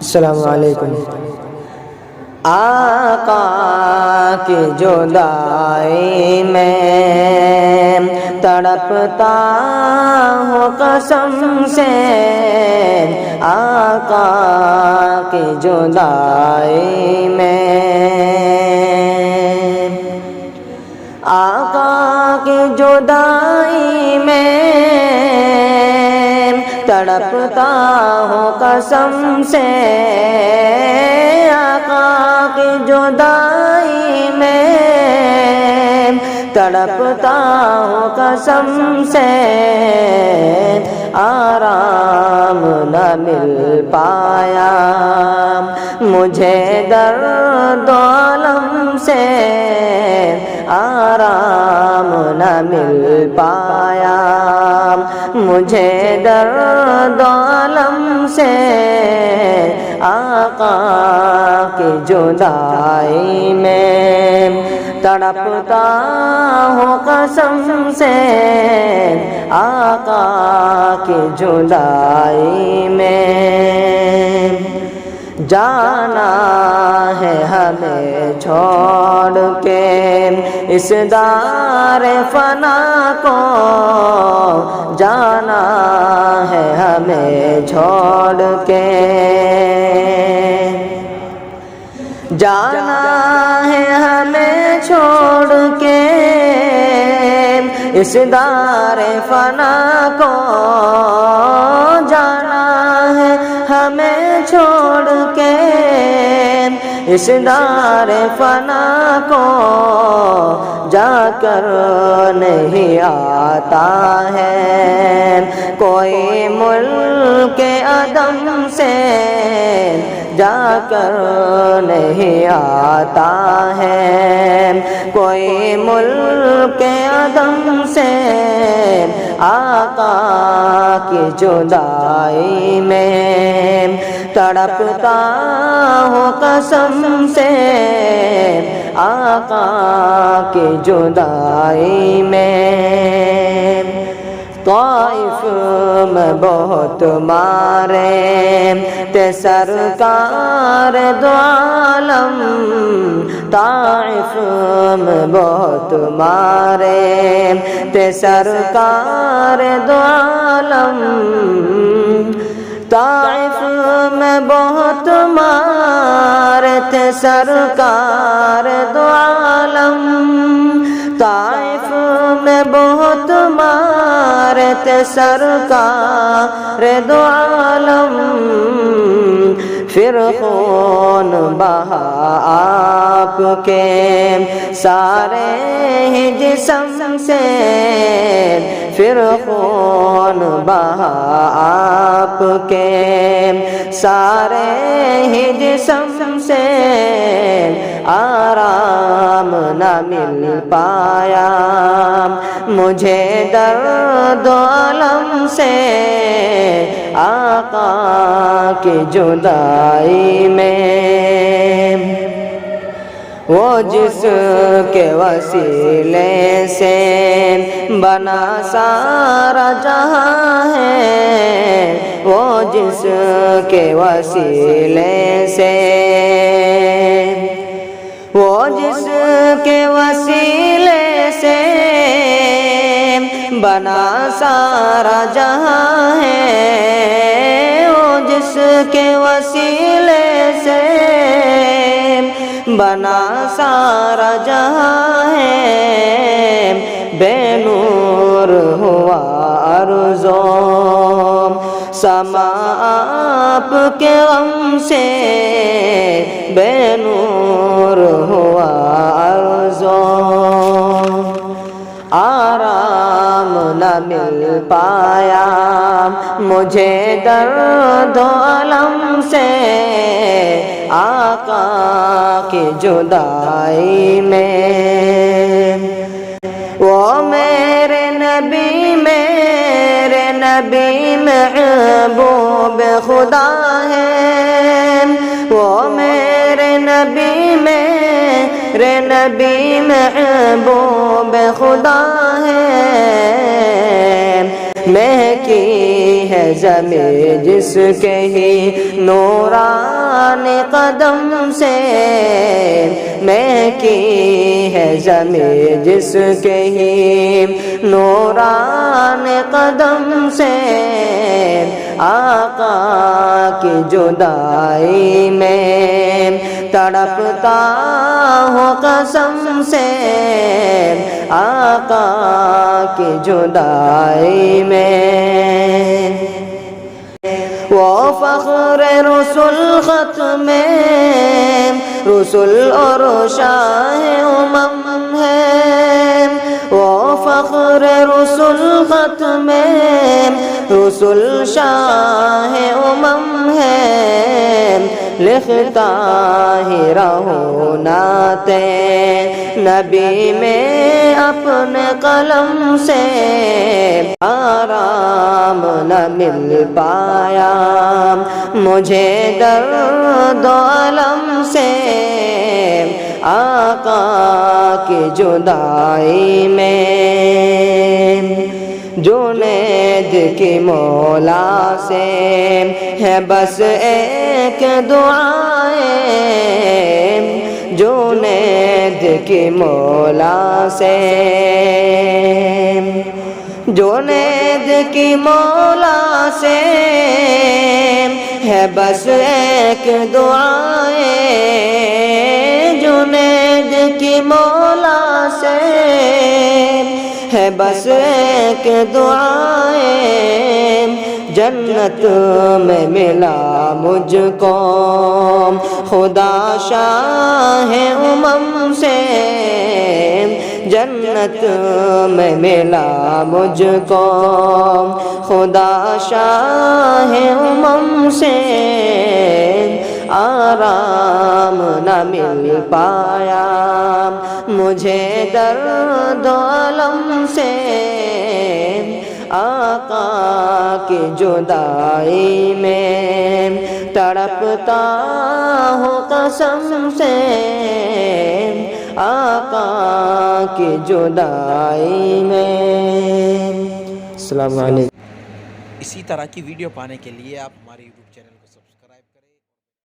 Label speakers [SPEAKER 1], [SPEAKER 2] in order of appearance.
[SPEAKER 1] السلام علیکم۔ آقا کی جدائی میں تڑپتا ہوں قسم سے، آقا کی جدائی میں، آقا کی جدائی میں تڑپتا ہوں قسم سے، آقا کی جدائی میں تڑپتا ہوں قسم سے، آرام نہ مل پایا مجھے درد و الم سے، آرام نہ مل پایا مجھے درد و الم سے، آقا کی جدائی میں تڑپتا ہوں قسم سے، آقا کی جدائی میں، جانا ہے ہمیں چھوڑ کے اس دار فنا کو، جانا ہے ہمیں چھوڑ کے، جانا ہے ہمیں چھوڑ کے اس دار فنا کو، جانا ہے ہمیں چھوڑ کے اس دار فنا کو، جا کر نہیں آتا ہے کوئی ملک عدم سے، جا کر نہیں آتا ہے کوئی ملک عدم سے، آقا کی جدائی میں تڑپتا ہوں قسم سے، آقا کی جدائی میں، طائف میں بہت مارے تے سرکار دو عالم، طائف میں بہت مارے تے سرکار دو عالم، طائف میں بہت مارے تھے سرکار دو عالم، طائف میں بہت مارے تھے سرکار دو عالم، پھر خون بہا آپ کے سارے ہی جسم سے، پھر خون بہا آپ کے سارے ہی جسم سے، آرام نہ مل پایا مجھے درد و الم سے، آقا کی جدائی میں، وہ جس کے وسیلے سے بنا سارا جہاں ہے، وہ جس کے وسیلے سے، وہ جس کے وسیلے سے بنا سارا جہاں ہے، وہ جس کے وسیلے سے بنا سارا جہاں ہے، بے نور ہوا ارض و سما آپ کے غم سے، بے نور ہوا ارض و آرام نہ مل پایا مجھے درد و الم سے، آقا کی جدائی میں، وہ میرے نبی محبوب خدا ہے، وہ میرے نبی محبوب خدا ہے، مہکی ہے زمین جس کے ہی نوران قدم سے، مہکی ہے زمین جس کے ہی نوران قدم سے، آقا کی جدائی میں تڑپتا ہوں قسم سے، آقا کی جدائی میں۔ وہ فخر رسول ختم رسول اور شاہ امم ہے، وہ فخر رسول ختم رسول شاہ امم ہے، لکھتا ہی رہوں نعت نبی میں اپنے قلم سے، آرام نہ مل پایا مجھے درد و الم سے، آقا کی جدائی میں۔ جنید کی مولا سے ہے بس ایک دعائیں، جنید کی مولا سے، جنید کی مولا سے ہے بس ایک دعائیں، جنید کی مولا سے ہے بس ایک دعائیں، جنت میں ملا مجھ کو خدا شاہ امم سے، جنت میں ملا مجھ کو خدا شاہ امم سے، آرام نہ مل پایا مجھے درد و الم سے، آقا کی جدائی میں تڑپتا ہوں قسم سے، آقا کی جدائی میں۔ السلام علیکم۔
[SPEAKER 2] اسی طرح کی ویڈیو پانے کے لیے آپ ہمارے یوٹیوب چینل